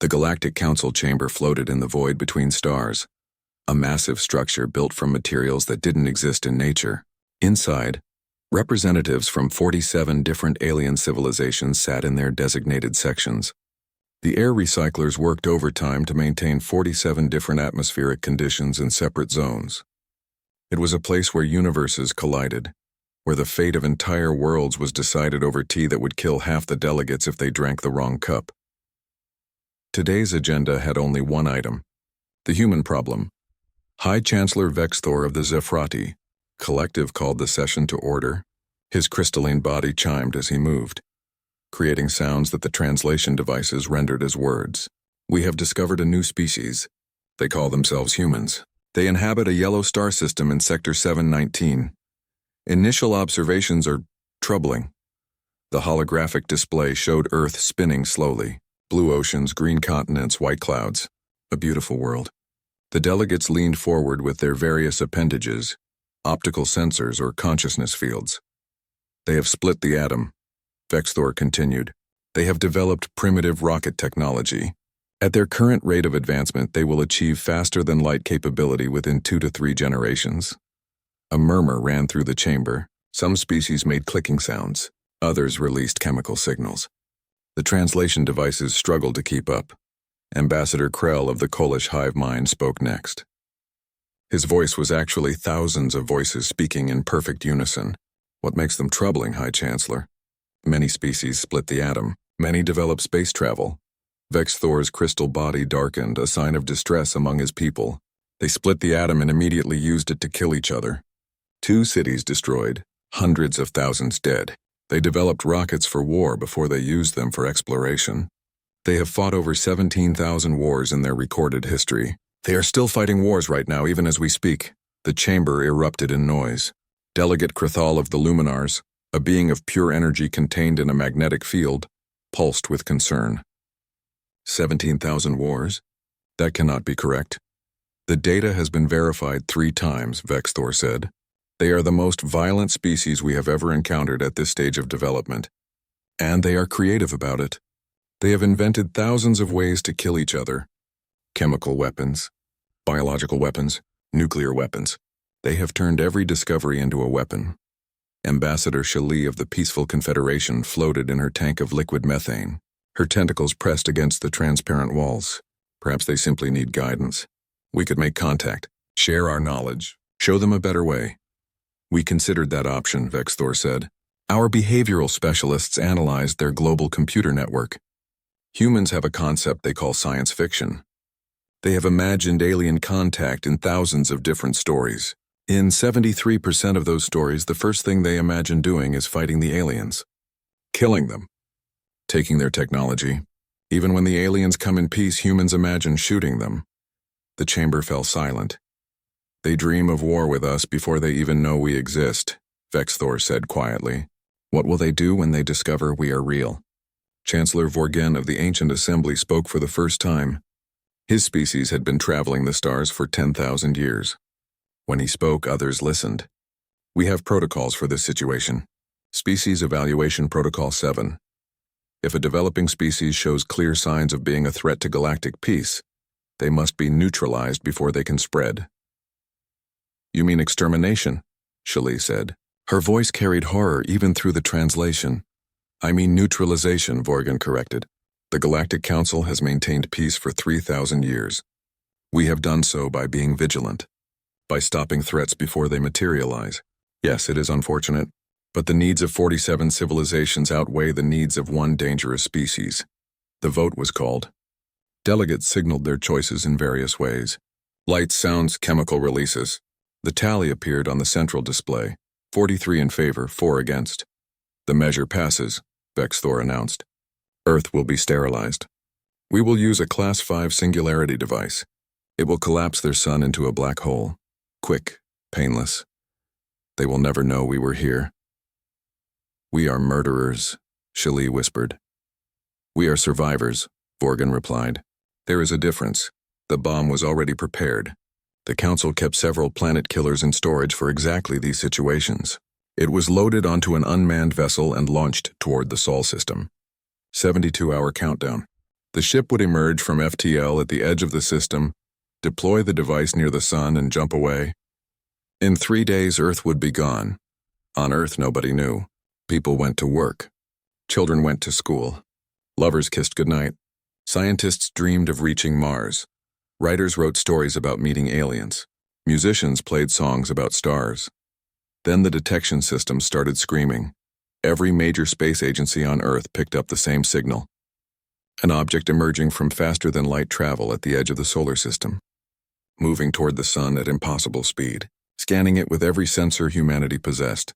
The Galactic Council chamber floated in the void between stars, a massive structure built from materials that didn't exist in nature. Inside, representatives from 47 different alien civilizations sat in their designated sections. The air recyclers worked overtime to maintain 47 different atmospheric conditions in separate zones. It was a place where universes collided, where the fate of entire worlds was decided over tea that would kill half the delegates if they drank the wrong cup. Today's agenda had only one item: the human problem. High Chancellor Vexthor of the Zephrati Collective called the session to order. His crystalline body chimed as he moved, creating sounds that the translation devices rendered as words. We have discovered a new species. They call themselves humans. They inhabit a yellow star system in Sector 719. Initial observations are troubling. The holographic display showed Earth spinning slowly. Blue oceans, green continents, white clouds. A beautiful world. The delegates leaned forward with their various appendages, optical sensors or consciousness fields. They have split the atom, Vexthor continued. They have developed primitive rocket technology. At their current rate of advancement, they will achieve faster than light capability within 2 to 3 generations. A murmur ran through the chamber. Some species made clicking sounds. Others released chemical signals. The translation devices struggled to keep up. Ambassador Krell of the Kolish hive mind spoke next. His voice was actually thousands of voices speaking in perfect unison. What makes them troubling, High Chancellor? Many species split the atom. Many develop space travel. Vexthor's crystal body darkened, a sign of distress among his people. They split the atom and immediately used it to kill each other. 2 cities destroyed, hundreds of thousands dead. They developed rockets for war before they used them for exploration. They have fought over 17,000 wars in their recorded history. They are still fighting wars right now, even as we speak. The chamber erupted in noise. Delegate Krathal of the Luminars, a being of pure energy contained in a magnetic field, pulsed with concern. 17,000 wars? That cannot be correct. The data has been verified 3 times, Vexthor said. They are the most violent species we have ever encountered at this stage of development. And they are creative about it. They have invented thousands of ways to kill each other. Chemical weapons, biological weapons, nuclear weapons. They have turned every discovery into a weapon. Ambassador Shali of the Peaceful Confederation floated in her tank of liquid methane, her tentacles pressed against the transparent walls. Perhaps they simply need guidance. We could make contact, share our knowledge, show them a better way. We considered that option, Vexthor said. Our behavioral specialists analyzed their global computer network. Humans have a concept they call science fiction. They have imagined alien contact in thousands of different stories. In 73% of those stories, the first thing they imagine doing is fighting the aliens. Killing them. Taking their technology. Even when the aliens come in peace, humans imagine shooting them. The chamber fell silent. They dream of war with us before they even know we exist, Vexthor said quietly. What will they do when they discover we are real? Chancellor Vorgen of the Ancient Assembly spoke for the first time. His species had been traveling the stars for 10,000 years. When he spoke, others listened. We have protocols for this situation. Species Evaluation Protocol 7. If a developing species shows clear signs of being a threat to galactic peace, they must be neutralized before they can spread. You mean extermination? Shali said. Her voice carried horror even through the translation. I mean neutralization, Vorgen corrected. The Galactic Council has maintained peace for 3,000 years. We have done so by being vigilant, by stopping threats before they materialize. Yes, it is unfortunate, but the needs of 47 civilizations outweigh the needs of one dangerous species. The vote was called. Delegates signaled their choices in various ways. Lights, sounds, chemical releases. The tally appeared on the central display. 43 in favor, 4 against. The measure passes, Vexthor announced. Earth will be sterilized. We will use a Class 5 singularity device. It will collapse their sun into a black hole. Quick, painless. They will never know we were here. We are murderers, Shali whispered. We are survivors, Vorgen replied. There is a difference. The bomb was already prepared. The Council kept several planet killers in storage for exactly these situations. It was loaded onto an unmanned vessel and launched toward the Sol system. 72-hour countdown. The ship would emerge from FTL at the edge of the system, deploy the device near the sun, and jump away. In 3 days, Earth would be gone. On Earth, nobody knew. People went to work. Children went to school. Lovers kissed goodnight. Scientists dreamed of reaching Mars. Writers wrote stories about meeting aliens. Musicians played songs about stars. Then the detection system started screaming. Every major space agency on Earth picked up the same signal. An object emerging from faster-than-light travel at the edge of the solar system, moving toward the sun at impossible speed, scanning it with every sensor humanity possessed.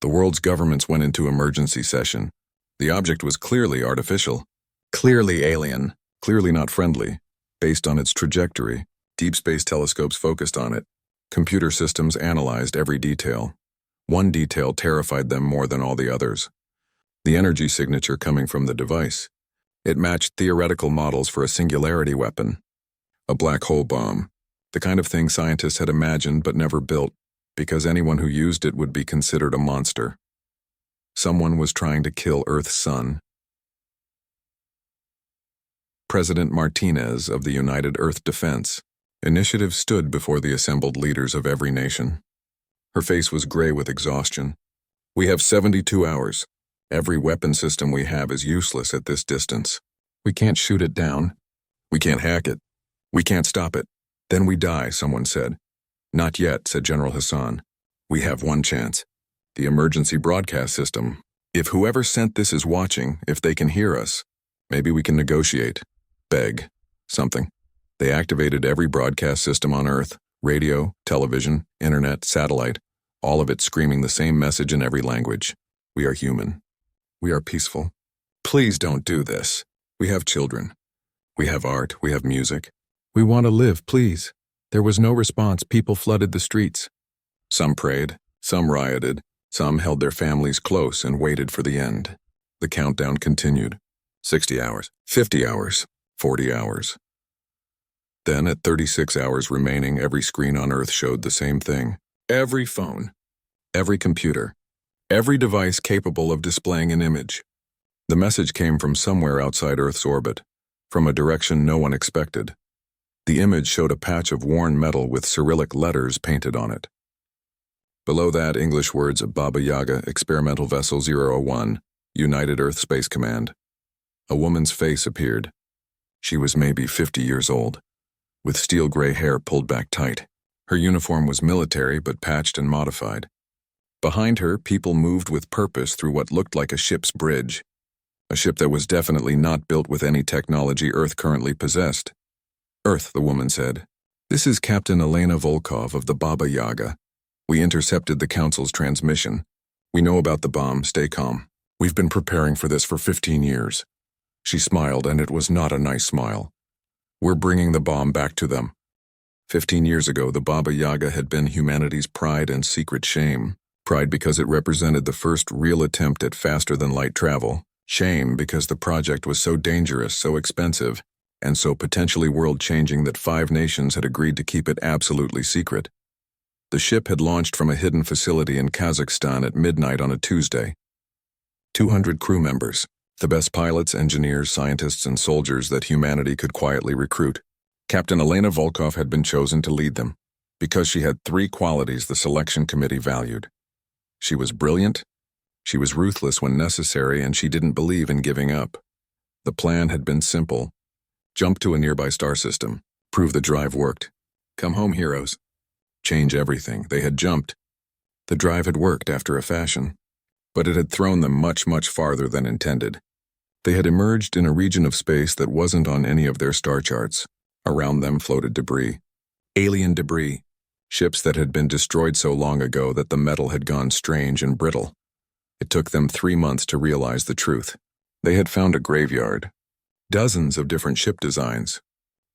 The world's governments went into emergency session. The object was clearly artificial, clearly alien, clearly not friendly. Based on its trajectory, deep space telescopes focused on it. Computer systems analyzed every detail. One detail terrified them more than all the others: the energy signature coming from the device. It matched theoretical models for a singularity weapon, a black hole bomb, the kind of thing scientists had imagined but never built, because anyone who used it would be considered a monster. Someone was trying to kill Earth's sun. President Martinez of the United Earth Defense Initiative stood before the assembled leaders of every nation. Her face was gray with exhaustion. "We have 72 hours. Every weapon system we have is useless at this distance. We can't shoot it down. We can't hack it. We can't stop it. Then we die," someone said. "Not yet," said General Hassan. "We have one chance. The emergency broadcast system. If whoever sent this is watching, if they can hear us, maybe we can negotiate, beg, something." They activated every broadcast system on Earth: radio, television, internet, satellite, all of it screaming the same message in every language. "We are human. We are peaceful. Please don't do this. We have children. We have art. We have music. We want to live, please." There was no response. People flooded the streets. Some prayed, some rioted, some held their families close and waited for the end. The countdown continued. 60 hours, 50 hours, 40 hours. Then, at 36 hours remaining, every screen on Earth showed the same thing. Every phone, every computer, every device capable of displaying an image. The message came from somewhere outside Earth's orbit, from a direction no one expected. The image showed a patch of worn metal with Cyrillic letters painted on it. Below that, English words: Baba Yaga, Experimental Vessel 001, United Earth Space Command. A woman's face appeared. She was maybe 50 years old, with steel gray hair pulled back tight. Her uniform was military but patched and modified. Behind her, people moved with purpose through what looked like a ship's bridge. A ship that was definitely not built with any technology Earth currently possessed. "Earth," the woman said. "This is Captain Elena Volkov of the Baba Yaga. We intercepted the Council's transmission. We know about the bomb. Stay calm. We've been preparing for this for 15 years. She smiled, and it was not a nice smile. "We're bringing the bomb back to them." 15 years ago, the Baba Yaga had been humanity's pride and secret shame. Pride because it represented the first real attempt at faster-than-light travel. Shame because the project was so dangerous, so expensive, and so potentially world-changing that 5 nations had agreed to keep it absolutely secret. The ship had launched from a hidden facility in Kazakhstan at midnight on a Tuesday. 200 crew members, the best pilots, engineers, scientists, and soldiers that humanity could quietly recruit. Captain Elena Volkov had been chosen to lead them, because she had 3 qualities the selection committee valued. She was brilliant, she was ruthless when necessary, and she didn't believe in giving up. The plan had been simple: jump to a nearby star system, prove the drive worked. Come home, heroes. Change everything. They had jumped. The drive had worked after a fashion, but it had thrown them much, much farther than intended. They had emerged in a region of space that wasn't on any of their star charts. Around them floated debris. Alien debris. Ships that had been destroyed so long ago that the metal had gone strange and brittle. It took them 3 months to realize the truth. They had found a graveyard. Dozens of different ship designs.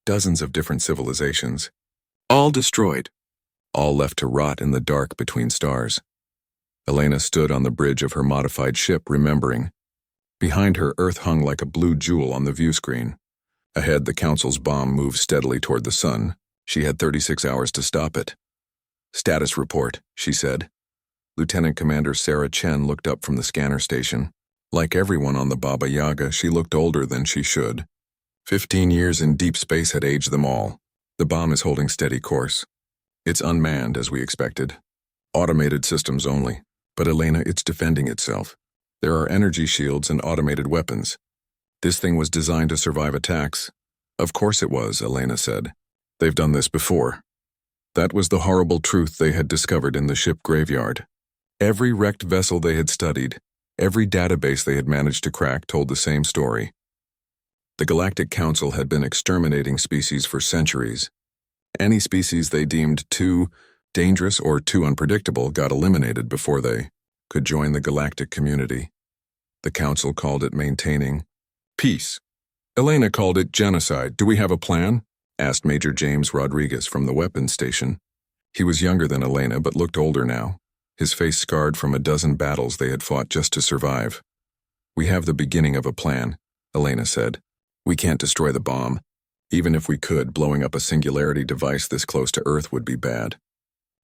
Dozens of different civilizations. All destroyed. All left to rot in the dark between stars. Elena stood on the bridge of her modified ship, remembering. Behind her, Earth hung like a blue jewel on the view screen. Ahead, the Council's bomb moved steadily toward the sun. She had 36 hours to stop it. "Status report," she said. Lieutenant Commander Sarah Chen looked up from the scanner station. Like everyone on the Baba Yaga, she looked older than she should. 15 years in deep space had aged them all. The bomb is holding steady course. It's unmanned, as we expected. Automated systems only. But Elena, it's defending itself. There are energy shields and automated weapons. This thing was designed to survive attacks. Of course it was, Elena said. They've done this before. That was the horrible truth they had discovered in the ship graveyard. Every wrecked vessel they had studied, every database they had managed to crack told the same story. The Galactic Council had been exterminating species for centuries. Any species they deemed too dangerous or too unpredictable got eliminated before they could join the galactic community. The Council called it maintaining peace. Elena called it genocide. Do we have a plan? Asked Major James Rodriguez from the weapons station. He was younger than Elena but looked older now, his face scarred from a dozen battles they had fought just to survive. We have the beginning of a plan, Elena said. We can't destroy the bomb. Even if we could, blowing up a singularity device this close to Earth would be bad.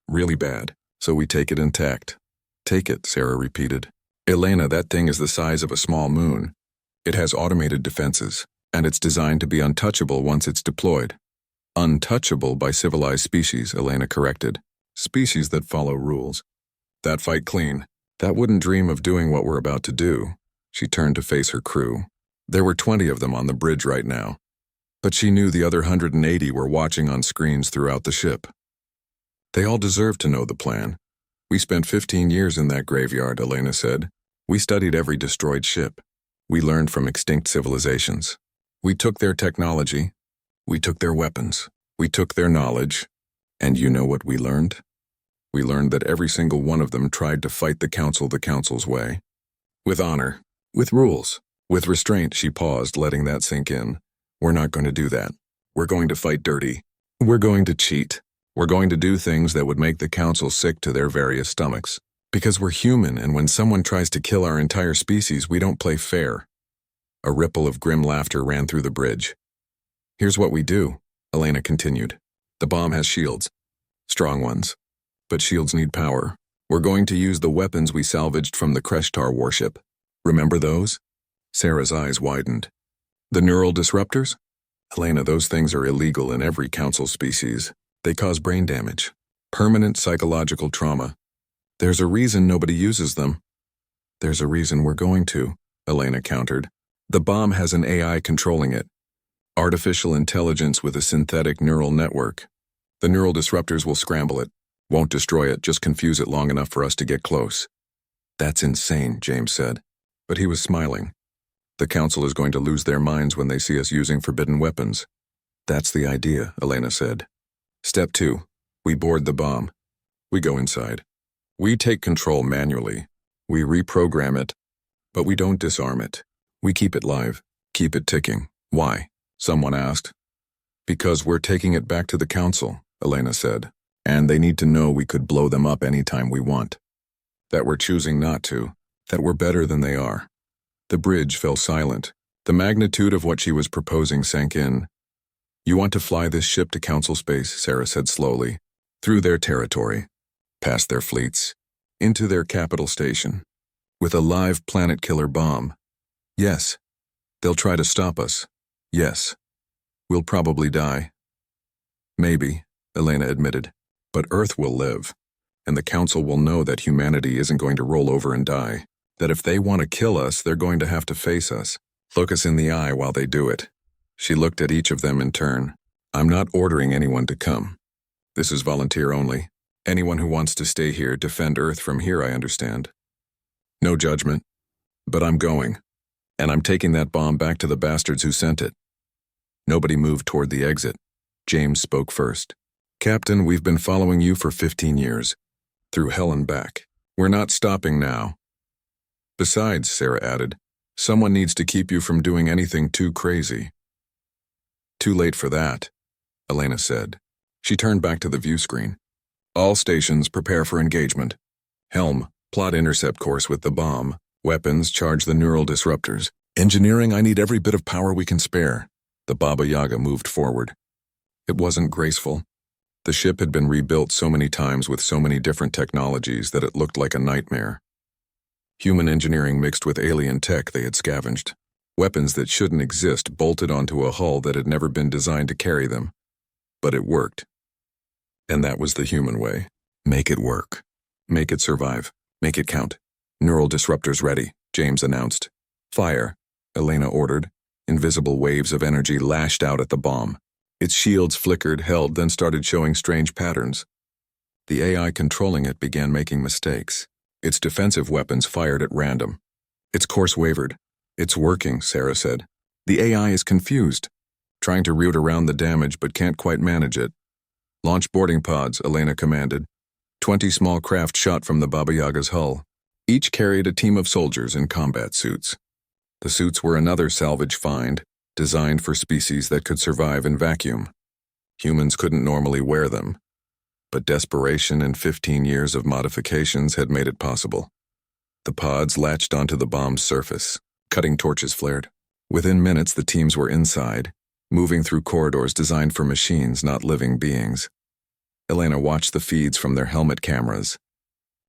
Really bad. So we take it intact. Take it, Sarah repeated. Elena, that thing is the size of a small moon. It has automated defenses, and it's designed to be untouchable once it's deployed. Untouchable by civilized species, Elena corrected. Species that follow rules. That fight clean. That wouldn't dream of doing what we're about to do. She turned to face her crew. There were 20 of them on the bridge right now. But she knew the other 180 were watching on screens throughout the ship. They all deserved to know the plan. We spent 15 years in that graveyard, Elena said. We studied every destroyed ship. We learned from extinct civilizations. We took their technology. We took their weapons. We took their knowledge. And you know what we learned? We learned that every single one of them tried to fight the Council's way. With honor. With rules. With restraint, she paused, letting that sink in. We're not going to do that. We're going to fight dirty. We're going to cheat. We're going to do things that would make the Council sick to their various stomachs. Because we're human, and when someone tries to kill our entire species, we don't play fair. A ripple of grim laughter ran through the bridge. Here's what we do, Elena continued. The bomb has shields. Strong ones. But shields need power. We're going to use the weapons we salvaged from the Kreshtar warship. Remember those? Sarah's eyes widened. The neural disruptors? Elena, those things are illegal in every Council species. They cause brain damage. Permanent psychological trauma. There's a reason nobody uses them. There's a reason we're going to, Elena countered. The bomb has an AI controlling it. Artificial intelligence with a synthetic neural network. The neural disruptors will scramble it. Won't destroy it, just confuse it long enough for us to get close. That's insane, James said. But he was smiling. The Council is going to lose their minds when they see us using forbidden weapons. That's the idea, Elena said. Step 2. We board the bomb. We go inside. We take control manually. We reprogram it. But we don't disarm it. We keep it live. Keep it ticking. Why? Someone asked. Because we're taking it back to the Council, Elena said. And they need to know we could blow them up anytime we want. That we're choosing not to. That we're better than they are. The bridge fell silent. The magnitude of what she was proposing sank in. You want to fly this ship to Council space, Sarah said slowly. Through their territory. Past their fleets. Into their capital station. With a live planet-killer bomb. Yes. They'll try to stop us. Yes. We'll probably die. Maybe, Elena admitted. But Earth will live. And the Council will know that humanity isn't going to roll over and die. That if they want to kill us, they're going to have to face us. Look us in the eye while they do it. She looked at each of them in turn. I'm not ordering anyone to come. This is volunteer only. Anyone who wants to stay here, defend Earth from here, I understand. No judgment. But I'm going. And I'm taking that bomb back to the bastards who sent it. Nobody moved toward the exit. James spoke first. Captain, we've been following you for 15 years. Through hell and back. We're not stopping now. Besides, Sarah added, someone needs to keep you from doing anything too crazy. Too late for that, Elena said. She turned back to the view screen. All stations prepare for engagement. Helm, plot intercept course with the bomb. Weapons, charge the neural disruptors. Engineering, I need every bit of power we can spare. The Baba Yaga moved forward. It wasn't graceful. The ship had been rebuilt so many times with so many different technologies that it looked like a nightmare. Human engineering mixed with alien tech they had scavenged. Weapons that shouldn't exist bolted onto a hull that had never been designed to carry them. But it worked. And that was the human way. Make it work. Make it survive. Make it count. Neural disruptors ready, James announced. Fire, Elena ordered. Invisible waves of energy lashed out at the bomb. Its shields flickered, held, then started showing strange patterns. The AI controlling it began making mistakes. Its defensive weapons fired at random. Its course wavered. It's working, Sarah said. The AI is confused, trying to root around the damage but can't quite manage it. Launch boarding pods, Elena commanded. 20 small craft shot from the Baba Yaga's hull. Each carried a team of soldiers in combat suits. The suits were another salvage find, designed for species that could survive in vacuum. Humans couldn't normally wear them, but desperation and 15 years of modifications had made it possible. The pods latched onto the bomb's surface. Cutting torches flared. Within minutes, the teams were inside, moving through corridors designed for machines, not living beings. Elena watched the feeds from their helmet cameras,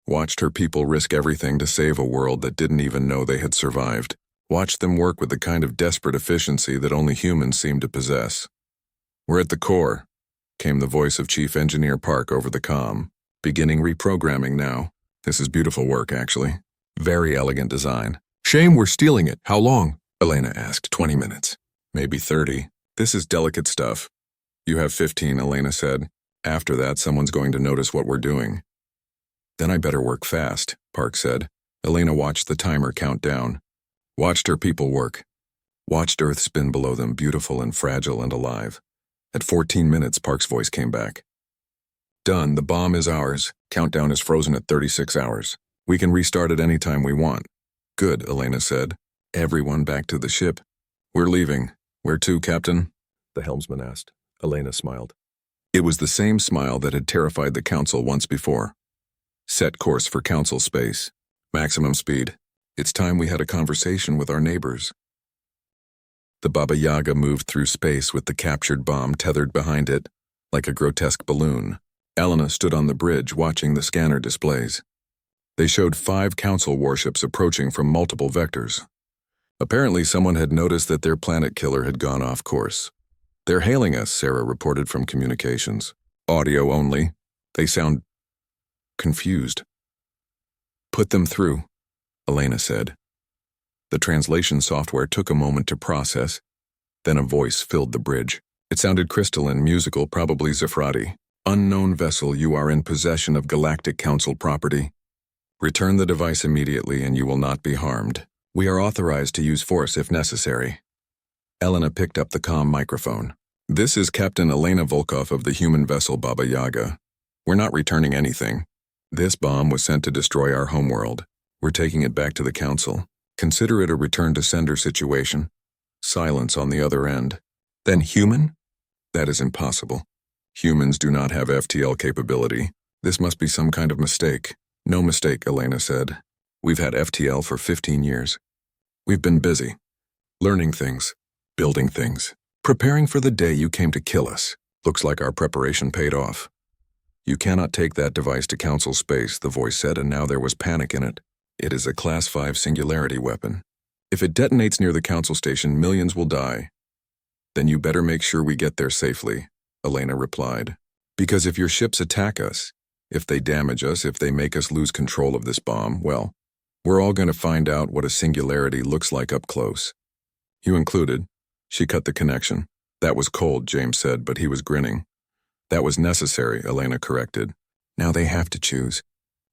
watched her people risk everything to save a world that didn't even know they had survived, watched them work with the kind of desperate efficiency that only humans seem to possess. "We're at the core," came the voice of Chief Engineer Park over the comm. "Beginning reprogramming now. This is beautiful work, actually. Very elegant design." "Shame we're stealing it. How long?" Elena asked. 20 minutes. Maybe 30. This is delicate stuff. You have 15, Elena said. After that, someone's going to notice what we're doing. Then I better work fast, Park said. Elena watched the timer count down. Watched her people work. Watched Earth spin below them, beautiful and fragile and alive. At 14 minutes, Park's voice came back. "Done. The bomb is ours. Countdown is frozen at 36 hours. We can restart at any time we want." "Good," Elena said. "Everyone back to the ship." "We're leaving. Where to, Captain?" the helmsman asked. Elena smiled. It was the same smile that had terrified the Council once before. "Set course for Council space. Maximum speed. It's time we had a conversation with our neighbors." The Baba Yaga moved through space with the captured bomb tethered behind it, like a grotesque balloon. Elena stood on the bridge watching the scanner displays. They showed 5 Council warships approaching from multiple vectors. Apparently someone had noticed that their planet killer had gone off course. "They're hailing us," Sarah reported from communications. "Audio only. They sound confused." "Put them through," Elena said. The translation software took a moment to process. Then a voice filled the bridge. It sounded crystalline, musical, probably Zephrati. "Unknown vessel, you are in possession of Galactic Council property. Return the device immediately and you will not be harmed. We are authorized to use force if necessary." Elena picked up the comm microphone. "This is Captain Elena Volkov of the human vessel Baba Yaga. We're not returning anything. This bomb was sent to destroy our homeworld. We're taking it back to the Council. Consider it a return to sender situation." Silence on the other end. "Then human?" "That is impossible. Humans do not have FTL capability. This must be some kind of mistake." "No mistake," Elena said. "We've had FTL for 15 years. We've been busy. Learning things. Building things. Preparing for the day you came to kill us. Looks like our preparation paid off." "You cannot take that device to Council space," the voice said, and now there was panic in it. "It is a Class 5 singularity weapon. If it detonates near the Council station, millions will die." "Then you better make sure we get there safely," Elena replied. "Because if your ships attack us, if they damage us, if they make us lose control of this bomb, well, we're all going to find out what a singularity looks like up close. You included." She cut the connection. "That was cold," James said, but he was grinning. "That was necessary," Elena corrected. "Now they have to choose.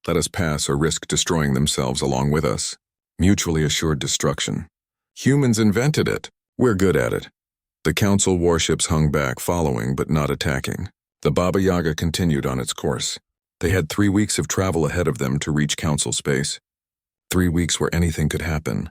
Let us pass or risk destroying themselves along with us. Mutually assured destruction. Humans invented it. We're good at it." The Council warships hung back, following but not attacking. The Baba Yaga continued on its course. They had 3 weeks of travel ahead of them to reach Council space. 3 weeks where anything could happen.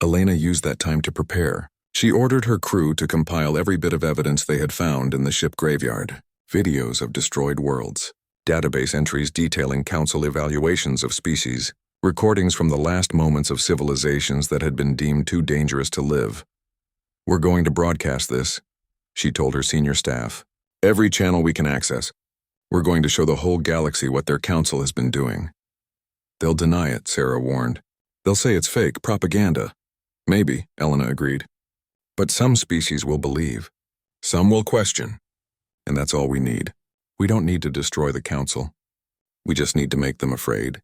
Elena used that time to prepare. She ordered her crew to compile every bit of evidence they had found in the ship graveyard. Videos of destroyed worlds, database entries detailing Council evaluations of species, recordings from the last moments of civilizations that had been deemed too dangerous to live. "We're going to broadcast this," she told her senior staff. "Every channel we can access. We're going to show the whole galaxy what their Council has been doing." "They'll deny it," Sarah warned. "They'll say it's fake propaganda." Maybe, Elena agreed. But some species will believe. Some will question. And that's all we need. We don't need to destroy the council. We just need to make them afraid.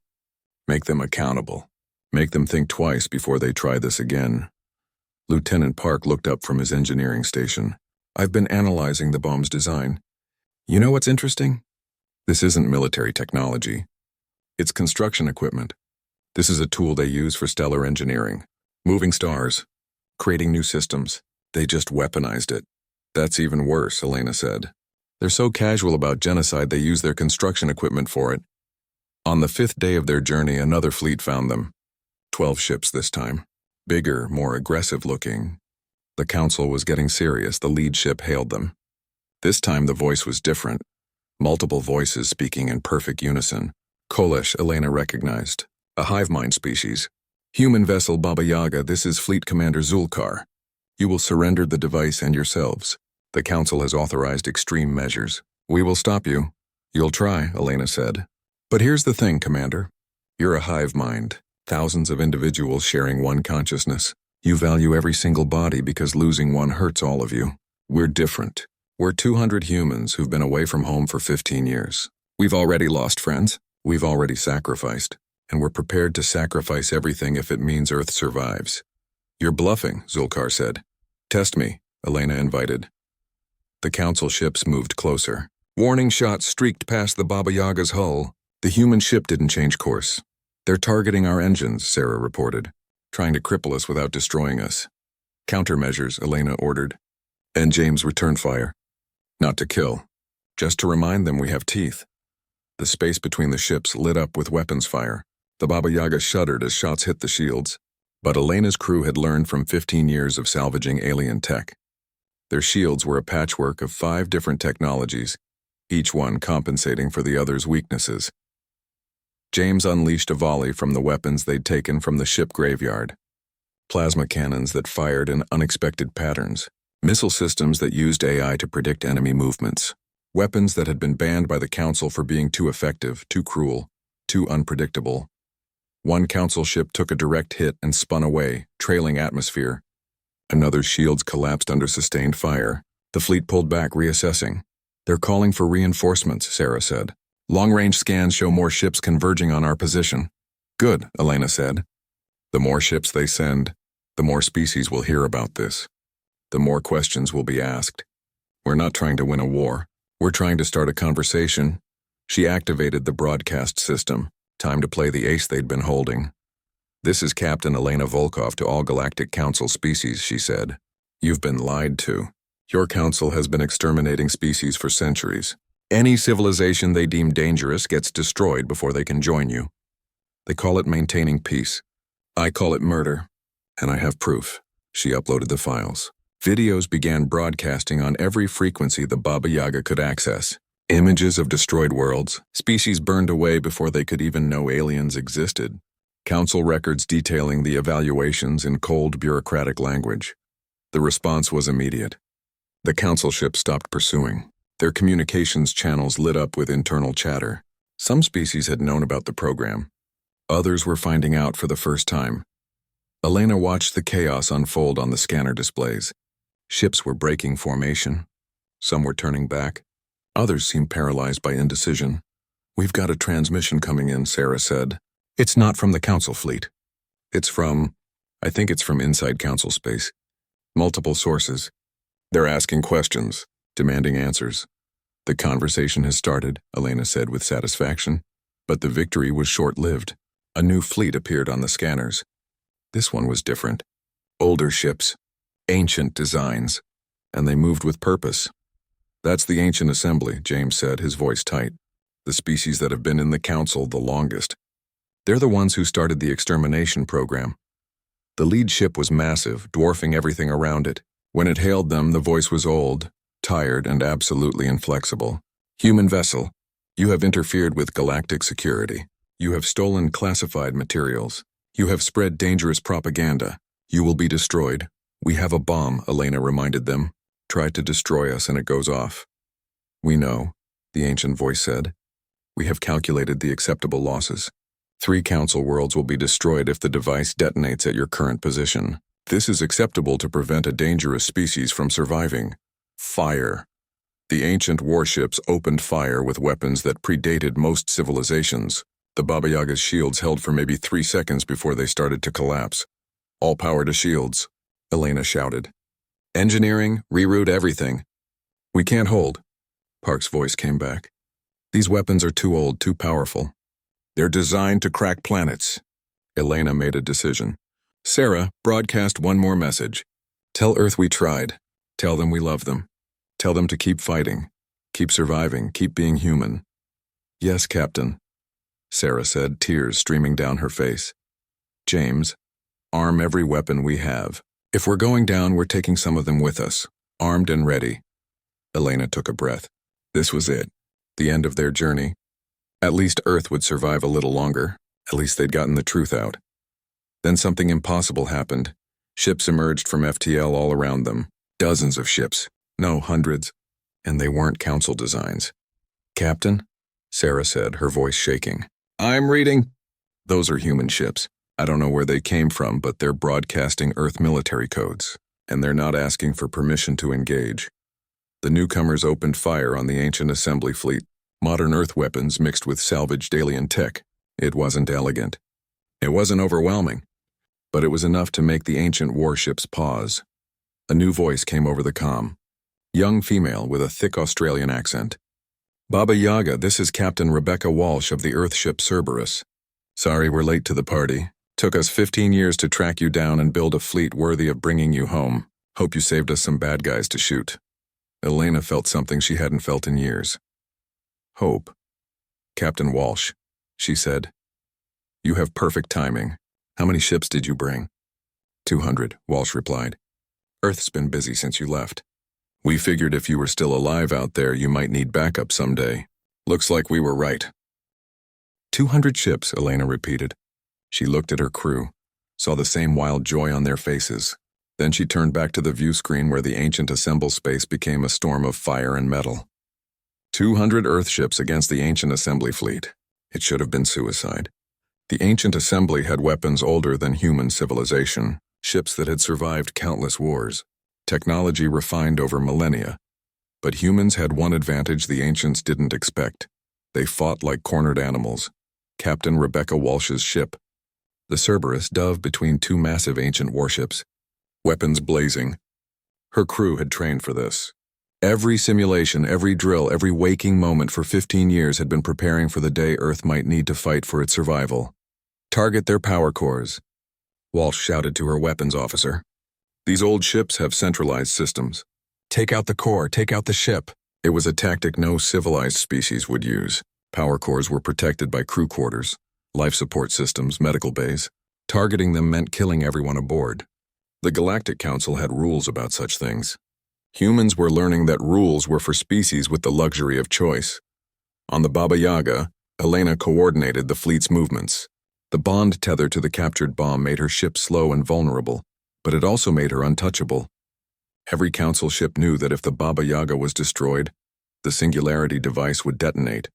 Make them accountable. Make them think twice before they try this again. Lieutenant Park looked up from his engineering station. I've been analyzing the bomb's design. You know what's interesting? This isn't military technology. It's construction equipment. This is a tool they use for stellar engineering. Moving stars. Creating new systems. They just weaponized it. That's even worse, Elena said. They're so casual about genocide they use their construction equipment for it. On the 5th day of their journey, another fleet found them. 12 ships this time. Bigger, more aggressive looking. The council was getting serious. The lead ship hailed them. This time the voice was different. Multiple voices speaking in perfect unison. Kolesh, Elena recognized. A hive mind species. Human vessel Baba Yaga, this is Fleet Commander Zulkar. You will surrender the device and yourselves. The council has authorized extreme measures. We will stop you. You'll try, Elena said. But here's the thing, Commander. You're a hive mind. Thousands of individuals sharing one consciousness. You value every single body because losing one hurts all of you. We're different. We're 200 humans who've been away from home for 15 years. We've already lost friends. We've already sacrificed. And we're prepared to sacrifice everything if it means Earth survives. You're bluffing, Zulkar said. Test me, Elena invited. The council ships moved closer. Warning shots streaked past the Baba Yaga's hull. The human ship didn't change course. They're targeting our engines, Sarah reported, trying to cripple us without destroying us. Countermeasures, Elena ordered. And James returned fire. Not to kill, just to remind them we have teeth. The space between the ships lit up with weapons fire. The Baba Yaga shuddered as shots hit the shields. But Elena's crew had learned from 15 years of salvaging alien tech. Their shields were a patchwork of 5 different technologies, each one compensating for the other's weaknesses. James unleashed a volley from the weapons they'd taken from the ship graveyard. Plasma cannons that fired in unexpected patterns. Missile systems that used AI to predict enemy movements. Weapons that had been banned by the Council for being too effective, too cruel, too unpredictable. One Council ship took a direct hit and spun away, trailing atmosphere. Another's shields collapsed under sustained fire. The fleet pulled back, reassessing. They're calling for reinforcements, Sarah said. Long-range scans show more ships converging on our position. Good, Elena said. The more ships they send, the more species will hear about this. The more questions will be asked. We're not trying to win a war. We're trying to start a conversation. She activated the broadcast system. Time to play the ace they'd been holding. This is Captain Elena Volkov to all Galactic Council species, she said. You've been lied to. Your council has been exterminating species for centuries. Any civilization they deem dangerous gets destroyed before they can join you. They call it maintaining peace. I call it murder. And I have proof. She uploaded the files. Videos began broadcasting on every frequency the Baba Yaga could access. Images of destroyed worlds, species burned away before they could even know aliens existed. Council records detailing the evaluations in cold bureaucratic language. The response was immediate. The council ship stopped pursuing. Their communications channels lit up with internal chatter. Some species had known about the program. Others were finding out for the first time. Elena watched the chaos unfold on the scanner displays. Ships were breaking formation. Some were turning back. Others seemed paralyzed by indecision. We've got a transmission coming in, Sarah said. It's not from the council fleet. I think it's from inside council space. Multiple sources. They're asking questions, demanding answers. The conversation has started, Elena said with satisfaction. But the victory was short-lived. A new fleet appeared on the scanners. This one was different. Older ships. Ancient designs. And they moved with purpose. That's the ancient assembly, James said, his voice tight. The species that have been in the council the longest. They're the ones who started the extermination program. The lead ship was massive, dwarfing everything around it. When it hailed them, the voice was old, tired, and absolutely inflexible. Human vessel, you have interfered with galactic security. You have stolen classified materials. You have spread dangerous propaganda. You will be destroyed. We have a bomb, Elena reminded them. Try to destroy us and it goes off. We know, the ancient voice said. We have calculated the acceptable losses. 3 council worlds will be destroyed if the device detonates at your current position. This is acceptable to prevent a dangerous species from surviving. Fire. The ancient warships opened fire with weapons that predated most civilizations. The Baba Yaga's shields held for maybe 3 seconds before they started to collapse. All power to shields, Elena shouted. Engineering, reroute everything. We can't hold. Park's voice came back. These weapons are too old, too powerful. They're designed to crack planets. Elena made a decision. Sarah, broadcast one more message. Tell Earth we tried. Tell them we love them. Tell them to keep fighting, keep surviving, keep being human. Yes, Captain, Sarah said, tears streaming down her face. James, arm every weapon we have. If we're going down, we're taking some of them with us, armed and ready. Elena took a breath. This was it, the end of their journey. At least Earth would survive a little longer. At least they'd gotten the truth out. Then something impossible happened. Ships emerged from FTL all around them. Dozens of ships. No, hundreds. And they weren't council designs. Captain, Sarah said, her voice shaking. I'm reading. Those are human ships. I don't know where they came from, but they're broadcasting Earth military codes. And they're not asking for permission to engage. The newcomers opened fire on the ancient assembly fleet. Modern Earth weapons mixed with salvaged alien tech. It wasn't elegant. It wasn't overwhelming. But it was enough to make the ancient warships pause. A new voice came over the comm. Young female with a thick Australian accent. Baba Yaga, this is Captain Rebecca Walsh of the Earthship Cerberus. Sorry we're late to the party. Took us 15 years to track you down and build a fleet worthy of bringing you home. Hope you saved us some bad guys to shoot. Elena felt something she hadn't felt in years. Hope. Captain Walsh, she said. You have perfect timing. How many ships did you bring? 200, Walsh replied. Earth's been busy since you left. We figured if you were still alive out there, you might need backup someday. Looks like we were right. 200 ships, Elena repeated. She looked at her crew, saw the same wild joy on their faces. Then she turned back to the view screen where the ancient assemble space became a storm of fire and metal. 200 Earthships against the ancient assembly fleet. It should have been suicide. The ancient assembly had weapons older than human civilization, ships that had survived countless wars. Technology refined over millennia. But humans had one advantage the ancients didn't expect. They fought like cornered animals. Captain Rebecca Walsh's ship. The Cerberus dove between two massive ancient warships. Weapons blazing. Her crew had trained for this. Every simulation, every drill, every waking moment for 15 years had been preparing for the day Earth might need to fight for its survival. Target their power cores, Walsh shouted to her weapons officer. These old ships have centralized systems. Take out the core, take out the ship. It was a tactic no civilized species would use. Power cores were protected by crew quarters, life support systems, medical bays. Targeting them meant killing everyone aboard. The Galactic Council had rules about such things. Humans were learning that rules were for species with the luxury of choice. On the Baba Yaga, Elena coordinated the fleet's movements. The bond tether to the captured bomb made her ship slow and vulnerable, but it also made her untouchable. Every council ship knew that if the Baba Yaga was destroyed, the singularity device would detonate.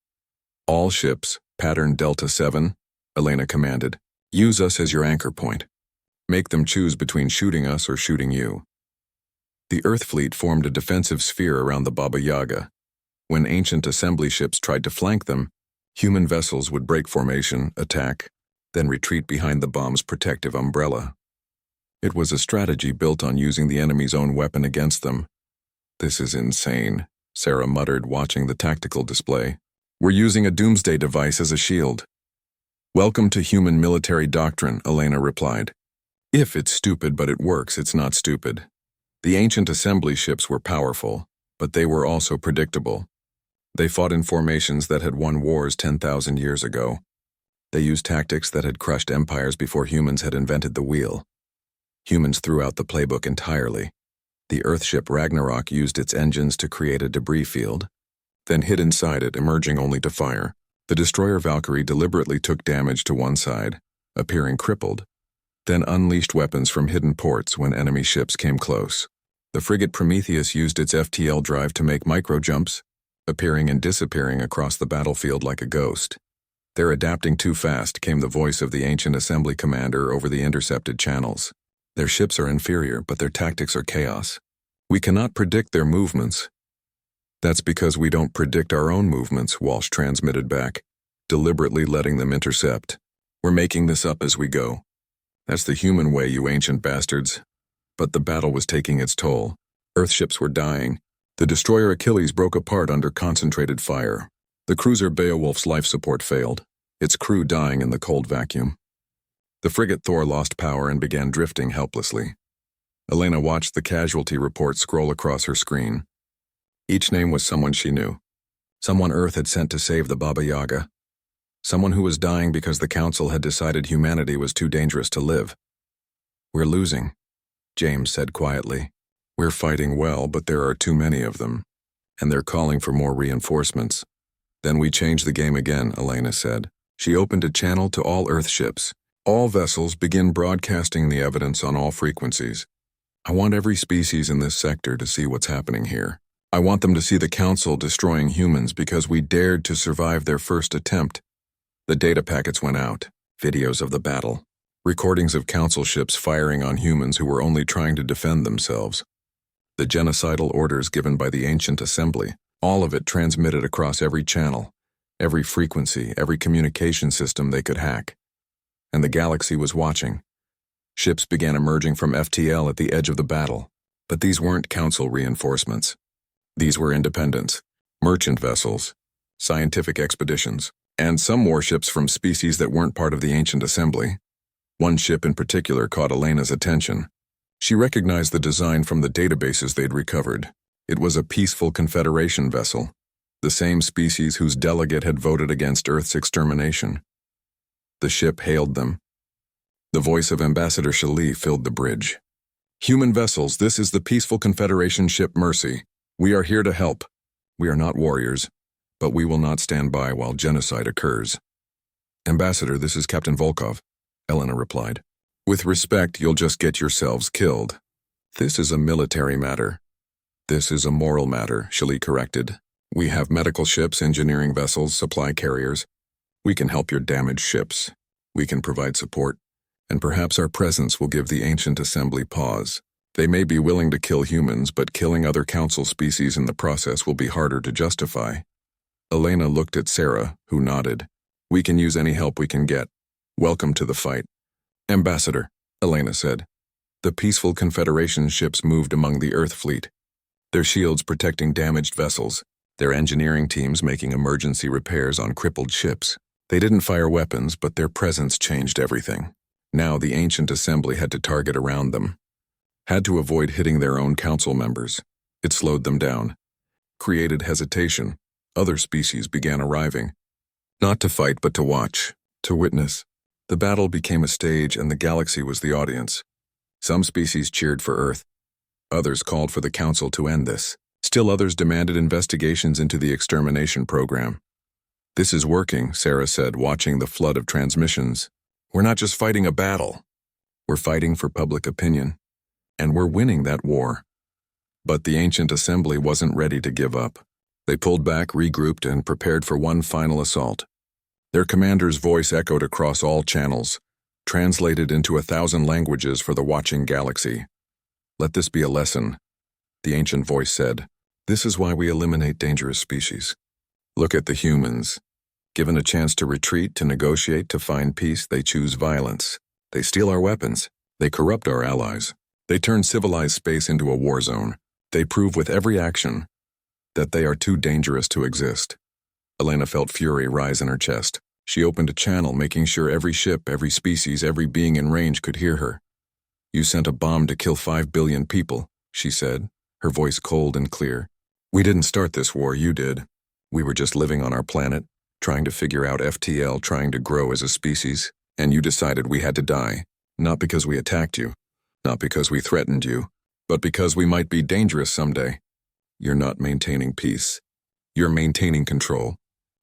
All ships, pattern Delta 7, Elena commanded, use us as your anchor point. Make them choose between shooting us or shooting you. The Earth fleet formed a defensive sphere around the Baba Yaga. When ancient assembly ships tried to flank them, human vessels would break formation, attack, then retreat behind the bomb's protective umbrella. It was a strategy built on using the enemy's own weapon against them. This is insane, Sarah muttered, watching the tactical display. We're using a doomsday device as a shield. Welcome to human military doctrine, Elena replied. If it's stupid but it works, it's not stupid. The ancient assembly ships were powerful, but they were also predictable. They fought in formations that had won wars 10,000 years ago. They used tactics that had crushed empires before humans had invented the wheel. Humans threw out the playbook entirely. The Earthship Ragnarok used its engines to create a debris field, then hid inside it, emerging only to fire. The destroyer Valkyrie deliberately took damage to one side, appearing crippled, then unleashed weapons from hidden ports when enemy ships came close. The frigate Prometheus used its FTL drive to make micro-jumps, appearing and disappearing across the battlefield like a ghost. They're adapting too fast, came the voice of the ancient assembly commander over the intercepted channels. Their ships are inferior, but their tactics are chaos. We cannot predict their movements. That's because we don't predict our own movements, Walsh transmitted back, deliberately letting them intercept. We're making this up as we go. That's the human way, you ancient bastards. But the battle was taking its toll. Earthships were dying. The destroyer Achilles broke apart under concentrated fire. The cruiser Beowulf's life support failed, its crew dying in the cold vacuum. The frigate Thor lost power and began drifting helplessly. Elena watched the casualty report scroll across her screen. Each name was someone she knew. Someone Earth had sent to save the Baba Yaga. Someone who was dying because the Council had decided humanity was too dangerous to live. "We're losing," James said quietly. "We're fighting well, but there are too many of them, and they're calling for more reinforcements." "Then we change the game again," Elena said. She opened a channel to all Earth ships. "All vessels begin broadcasting the evidence on all frequencies. I want every species in this sector to see what's happening here. I want them to see the Council destroying humans because we dared to survive their first attempt." The data packets went out, videos of the battle, recordings of Council ships firing on humans who were only trying to defend themselves. The genocidal orders given by the Ancient Assembly, all of it transmitted across every channel, every frequency, every communication system they could hack. And the galaxy was watching. Ships began emerging from FTL at the edge of the battle, but these weren't Council reinforcements. These were independents, merchant vessels, scientific expeditions, and some warships from species that weren't part of the Ancient Assembly. One ship in particular caught Elena's attention. She recognized the design from the databases they'd recovered. It was a peaceful Confederation vessel, the same species whose delegate had voted against Earth's extermination. The ship hailed them. The voice of Ambassador Shelley filled the bridge. "Human vessels, this is the peaceful Confederation ship Mercy. We are here to help. We are not warriors, but we will not stand by while genocide occurs." "Ambassador, this is Captain Volkov," Elena replied. "With respect, you'll just get yourselves killed. This is a military matter." "This is a moral matter," Shelley corrected. "We have medical ships, engineering vessels, supply carriers. We can help your damaged ships. We can provide support, and perhaps our presence will give the Ancient Assembly pause. They may be willing to kill humans, but killing other Council species in the process will be harder to justify." Elena looked at Sarah, who nodded. "We can use any help we can get. Welcome to the fight." "Ambassador," Elena said. The peaceful Confederation ships moved among the Earth fleet, their shields protecting damaged vessels, their engineering teams making emergency repairs on crippled ships. They didn't fire weapons, but their presence changed everything. Now the Ancient Assembly had to target around them, had to avoid hitting their own Council members. It slowed them down, created hesitation. Other species began arriving, not to fight but to watch, to witness. The battle became a stage and the galaxy was the audience. Some species cheered for Earth. Others called for the Council to end this. Still others demanded investigations into the extermination program. "This is working," Sarah said, watching the flood of transmissions. "We're not just fighting a battle. We're fighting for public opinion. And we're winning that war." But the Ancient Assembly wasn't ready to give up. They pulled back, regrouped, and prepared for one final assault. Their commander's voice echoed across all channels, translated into 1,000 languages for the watching galaxy. "Let this be a lesson," the ancient voice said. "This is why we eliminate dangerous species. Look at the humans. Given a chance to retreat, to negotiate, to find peace, they choose violence. They steal our weapons. They corrupt our allies. They turn civilized space into a war zone. They prove with every action that they are too dangerous to exist." Elena felt fury rise in her chest. She opened a channel, making sure every ship, every species, every being in range could hear her. "You sent a bomb to kill 5 billion people," she said, her voice cold and clear. "We didn't start this war, you did. We were just living on our planet, trying to figure out FTL, trying to grow as a species, and you decided we had to die, not because we attacked you, not because we threatened you, but because we might be dangerous someday. You're not maintaining peace. You're maintaining control.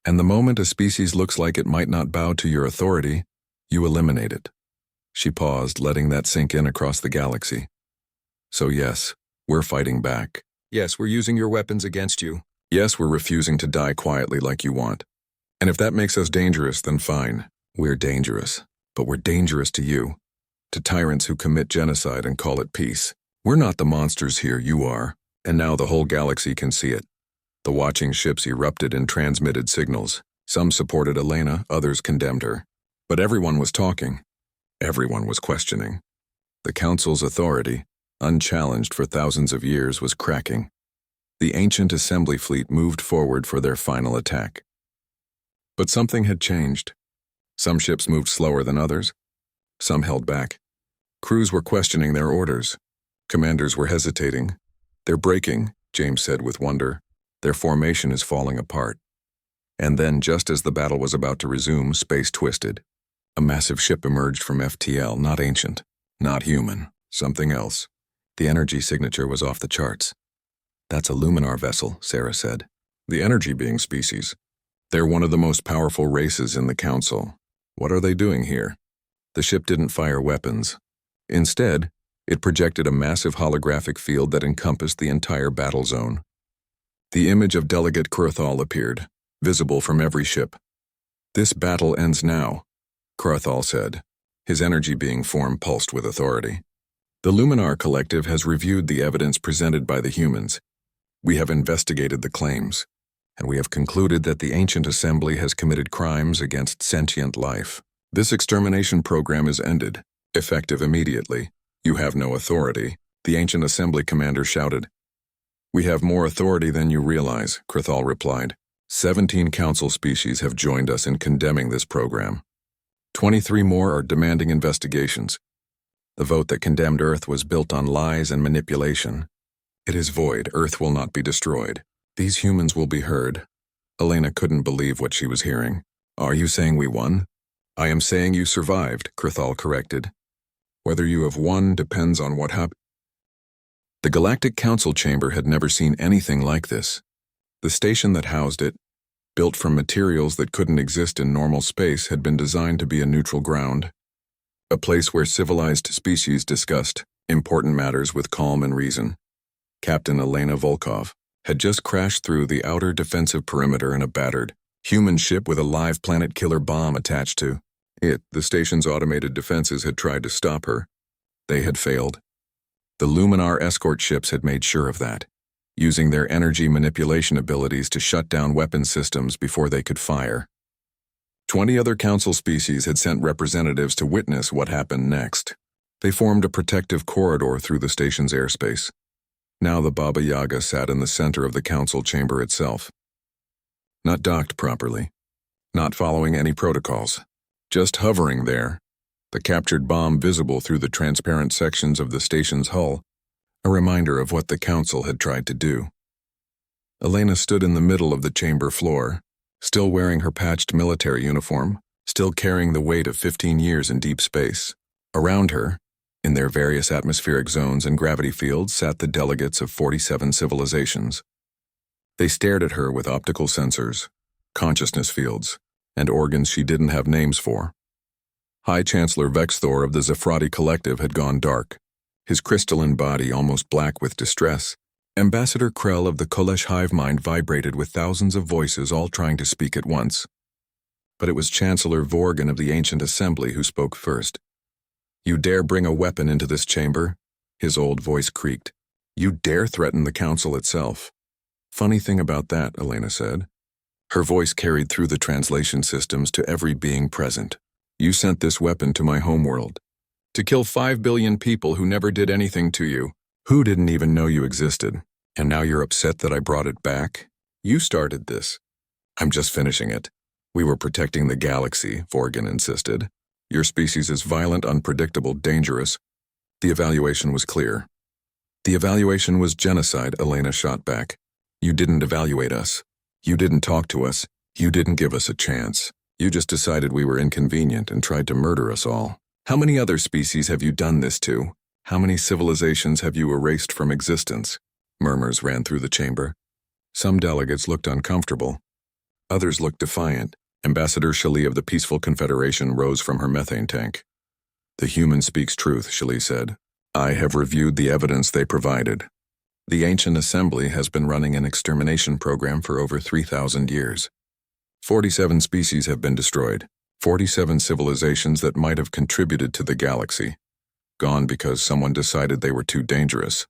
And the moment a species looks like it might not bow to your authority, you eliminate it." She paused, letting that sink in across the galaxy. "So yes, we're fighting back. Yes, we're using your weapons against you. Yes, we're refusing to die quietly like you want. And if that makes us dangerous, then fine. We're dangerous, but we're dangerous to you. to tyrants who commit genocide and call it peace. We're not the monsters here, you are. And now the whole galaxy can see it. The watching ships erupted and transmitted signals. Some supported Elena, others condemned her. But everyone was talking. Everyone was questioning. The Council's authority, unchallenged for thousands of years, was cracking. The ancient assembly fleet moved forward for their final attack. But something had changed. Some ships moved slower than others. Some held back. Crews were questioning their orders. Commanders were hesitating. "They're breaking," James said with wonder. "Their formation is falling apart." And then, just as the battle was about to resume, space twisted. A massive ship emerged from FTL, not ancient, not human, something else. The energy signature was off the charts. "That's a Luminar vessel," Sarah said. "The energy being species. They're one of the most powerful races in the Council. What are they doing here?" The ship didn't fire weapons. Instead, it projected a massive holographic field that encompassed the entire battle zone. The image of Delegate Kurthal appeared, visible from every ship. "This battle ends now," Kurthal said, his energy being form pulsed with authority. "The Luminar Collective has reviewed the evidence presented by the humans. We have investigated the claims, and we have concluded that the ancient assembly has committed crimes against sentient life. This extermination program is ended, effective immediately. You have no authority," the ancient assembly commander shouted. "We have more authority than you realize," Kurthal replied. 17 council species have joined us in condemning this program. 23 more are demanding investigations. The vote that condemned Earth was built on lies and manipulation. It is void. Earth will not be destroyed. These humans will be heard. Elena couldn't believe what she was hearing. "Are you saying we won?" "I am saying you survived," Kurthal corrected. "Whether you have won depends on what happened." The Galactic Council chamber had never seen anything like this. The station that housed it, built from materials that couldn't exist in normal space, had been designed to be a neutral ground. A place where civilized species discussed important matters with calm and reason. Captain Elena Volkov had just crashed through the outer defensive perimeter in a battered, human ship with a live planet-killer bomb attached to it. The station's automated defenses had tried to stop her. They had failed. The Luminar escort ships had made sure of that, using their energy manipulation abilities to shut down weapon systems before they could fire. 20 other council species had sent representatives to witness what happened next. They formed a protective corridor through the station's airspace. Now the Baba Yaga sat in the center of the council chamber itself. Not docked properly. Not following any protocols. Just hovering there, the captured bomb visible through the transparent sections of the station's hull, a reminder of what the council had tried to do. Elena stood in the middle of the chamber floor, still wearing her patched military uniform, still carrying the weight of 15 years in deep space. Around her, in their various atmospheric zones and gravity fields, sat the delegates of 47 civilizations. They stared at her with optical sensors, consciousness fields, and organs she didn't have names for. High Chancellor Vexthor of the Zephrati Collective had gone dark, his crystalline body almost black with distress. Ambassador Krell of the Kolesh hive mind vibrated with thousands of voices all trying to speak at once. But it was Chancellor Vorgan of the Ancient Assembly who spoke first. "You dare bring a weapon into this chamber?" His old voice creaked. "You dare threaten the council itself." "Funny thing about that," Elena said. Her voice carried through the translation systems to every being present. "You sent this weapon to my homeworld. To kill 5 billion people who never did anything to you, who didn't even know you existed. And now you're upset that I brought it back? You started this." "I'm just finishing it. We were protecting the galaxy," Vorgan insisted. "Your species is violent, unpredictable, dangerous." The evaluation was clear. "The evaluation was genocide," Elena shot back. "You didn't evaluate us. You didn't talk to us. You didn't give us a chance. You just decided we were inconvenient and tried to murder us all. How many other species have you done this to? How many civilizations have you erased from existence?" Murmurs ran through the chamber. Some delegates looked uncomfortable. Others looked defiant. Ambassador Shali of the Peaceful Confederation rose from her methane tank. "The human speaks truth," Shali said. "I have reviewed the evidence they provided. The Ancient Assembly has been running an extermination program for over 3,000 years. 47 species have been destroyed, 47 civilizations that might have contributed to the galaxy. gone because someone decided they were too dangerous.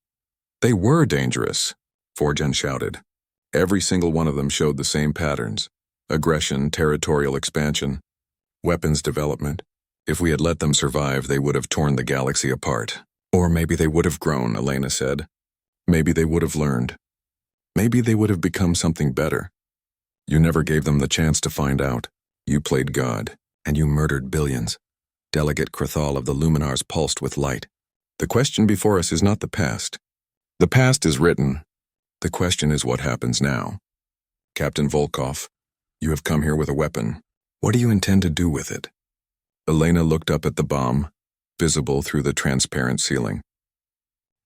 They were dangerous, Vorgen shouted. Every single one of them showed the same patterns: aggression, territorial expansion, weapons development. If we had let them survive, they would have torn the galaxy apart. Or maybe they would have grown, Elena said. Maybe they would have learned. Maybe they would have become something better. You never gave them the chance to find out. You played God, and you murdered billions. Delegate Krathal of the Luminars pulsed with light. The question before us is not the past. The past is written. The question is what happens now. Captain Volkov, you have come here with a weapon. What do you intend to do with it? Elena looked up at the bomb, visible through the transparent ceiling.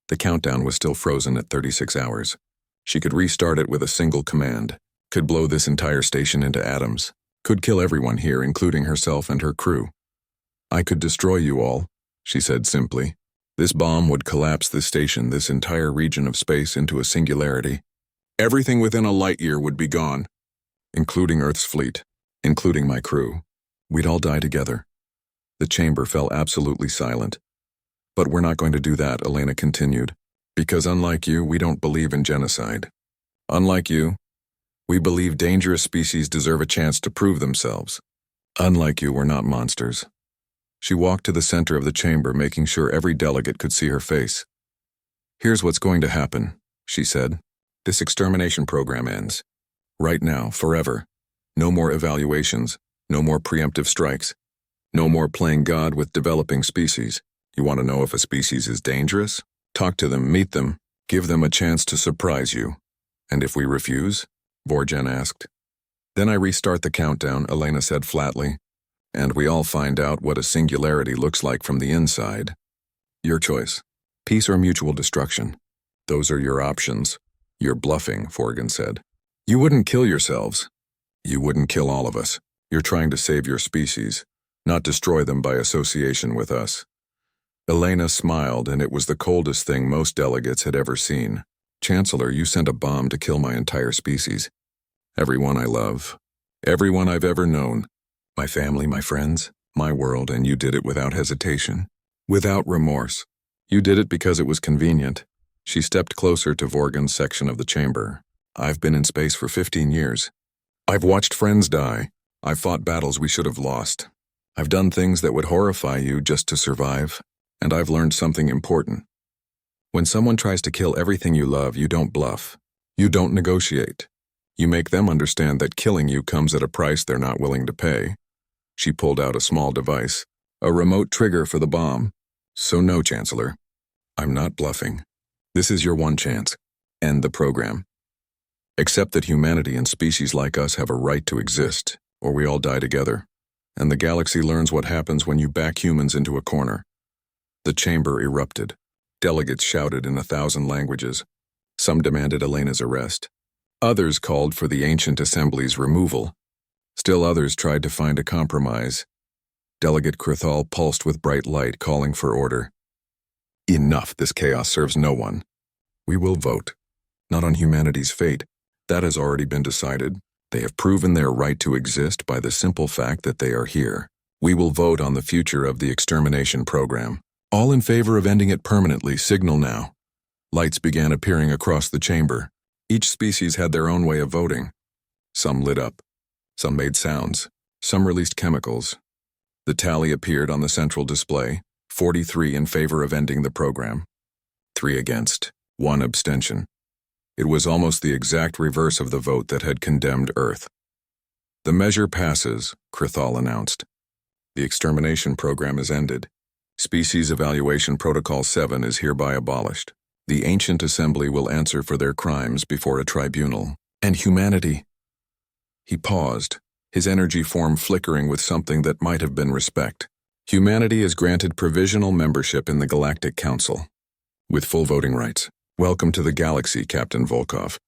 The countdown was still frozen at 36 hours. She could restart it with a single command, could blow this entire station into atoms, could kill everyone here, including herself and her crew. I could destroy you all, she said simply. This bomb would collapse this station, this entire region of space, into a singularity. Everything within a light year would be gone, including Earth's fleet, including my crew. We'd all die together. The chamber fell absolutely silent. But we're not going to do that, Elena continued, because unlike you, we don't believe in genocide. Unlike you, we believe dangerous species deserve a chance to prove themselves. Unlike you, we're not monsters. She walked to the center of the chamber, making sure every delegate could see her face. Here's what's going to happen, she said. This extermination program ends. Right now, forever. No more evaluations, no more preemptive strikes. No more playing God with developing species. You want to know if a species is dangerous? Talk to them, meet them, give them a chance to surprise you. And if we refuse? Vorgen asked. Then I restart the countdown, Elena said flatly, and we all find out what a singularity looks like from the inside. Your choice. Peace or mutual destruction. Those are your options. You're bluffing, Vorgen said. You wouldn't kill yourselves. You wouldn't kill all of us. You're trying to save your species, not destroy them by association with us. Elena smiled, and it was the coldest thing most delegates had ever seen. Chancellor, you sent a bomb to kill my entire species. Everyone I love. Everyone I've ever known. My family, my friends, my world, and you did it without hesitation. Without remorse. You did it because it was convenient. She stepped closer to Vorgen's section of the chamber. I've been in space for 15 years. I've watched friends die. I've fought battles we should have lost. I've done things that would horrify you just to survive. And I've learned something important. When someone tries to kill everything you love, you don't bluff. You don't negotiate. You make them understand that killing you comes at a price they're not willing to pay. She pulled out a small device, a remote trigger for the bomb. So no, Chancellor. I'm not bluffing. This is your one chance. End the program. Accept that humanity and species like us have a right to exist, or we all die together. And the galaxy learns what happens when you back humans into a corner. The chamber erupted. Delegates shouted in 1,000 languages. Some demanded Elena's arrest. Others called for the ancient assembly's removal. Still others tried to find a compromise. Delegate Krathal pulsed with bright light, calling for order. Enough, this chaos serves no one. We will vote. Not on humanity's fate. That has already been decided. They have proven their right to exist by the simple fact that they are here. We will vote on the future of the extermination program. All in favor of ending it permanently, signal now. Lights began appearing across the chamber. Each species had their own way of voting. Some lit up. Some made sounds. Some released chemicals. The tally appeared on the central display. 43 in favor of ending the program. 3 against. 1 abstention. It was almost the exact reverse of the vote that had condemned Earth. The measure passes, Krathal announced. The extermination program is ended. Species Evaluation Protocol 7 is hereby abolished. The ancient assembly will answer for their crimes before a tribunal. And humanity. He paused, his energy form flickering with something that might have been respect. Humanity is granted provisional membership in the Galactic Council. With full voting rights. Welcome to the galaxy, Captain Volkov.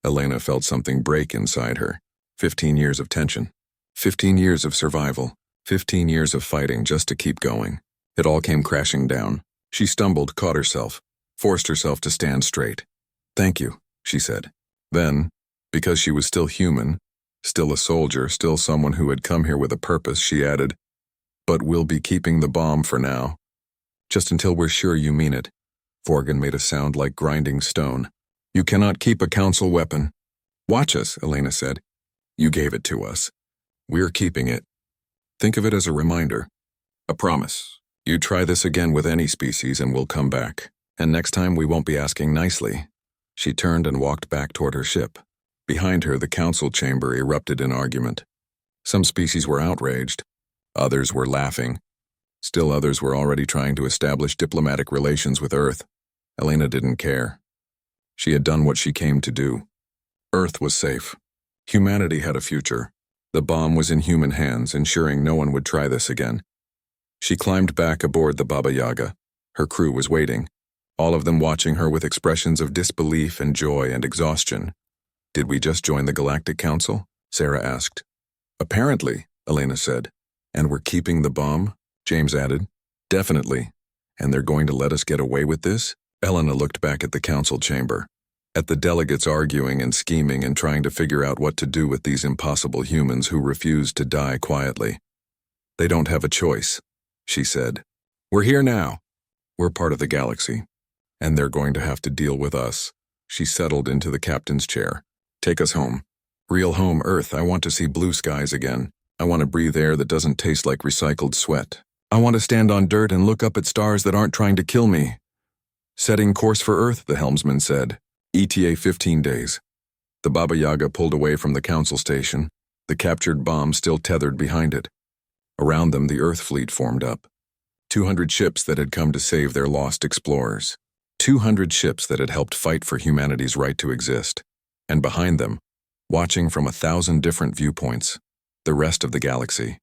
Elena felt something break inside her. 15 years of tension. 15 years of survival. 15 years of fighting just to keep going. It all came crashing down. She stumbled, caught herself, forced herself to stand straight. Thank you, she said. Then, because she was still human, still a soldier, still someone who had come here with a purpose, she added, but we'll be keeping the bomb for now. Just until we're sure you mean it. Forgan made a sound like grinding stone. You cannot keep a council weapon. Watch us, Elena said. You gave it to us. We're keeping it. Think of it as a reminder. A promise. You try this again with any species and we'll come back. And next time we won't be asking nicely. She turned and walked back toward her ship. Behind her, the council chamber erupted in argument. Some species were outraged. Others were laughing. Still others were already trying to establish diplomatic relations with Earth. Elena didn't care. She had done what she came to do. Earth was safe. Humanity had a future. The bomb was in human hands, ensuring no one would try this again. She climbed back aboard the Baba Yaga. Her crew was waiting, all of them watching her with expressions of disbelief and joy and exhaustion. Did we just join the Galactic Council? Sarah asked. Apparently, Elena said. And we're keeping the bomb? James added. Definitely. And they're going to let us get away with this? Elena looked back at the council chamber, at the delegates arguing and scheming and trying to figure out what to do with these impossible humans who refused to die quietly. They don't have a choice, she said. We're here now. We're part of the galaxy, and they're going to have to deal with us. She settled into the captain's chair. Take us home. Real home, Earth. I want to see blue skies again. I want to breathe air that doesn't taste like recycled sweat. I want to stand on dirt and look up at stars that aren't trying to kill me. Setting course for Earth, the helmsman said. ETA 15 days. The Baba Yaga pulled away from the council station, the captured bomb still tethered behind it. Around them, the Earth fleet formed up. 200 ships that had come to save their lost explorers. 200 ships that had helped fight for humanity's right to exist. And behind them, watching from 1,000 different viewpoints, the rest of the galaxy.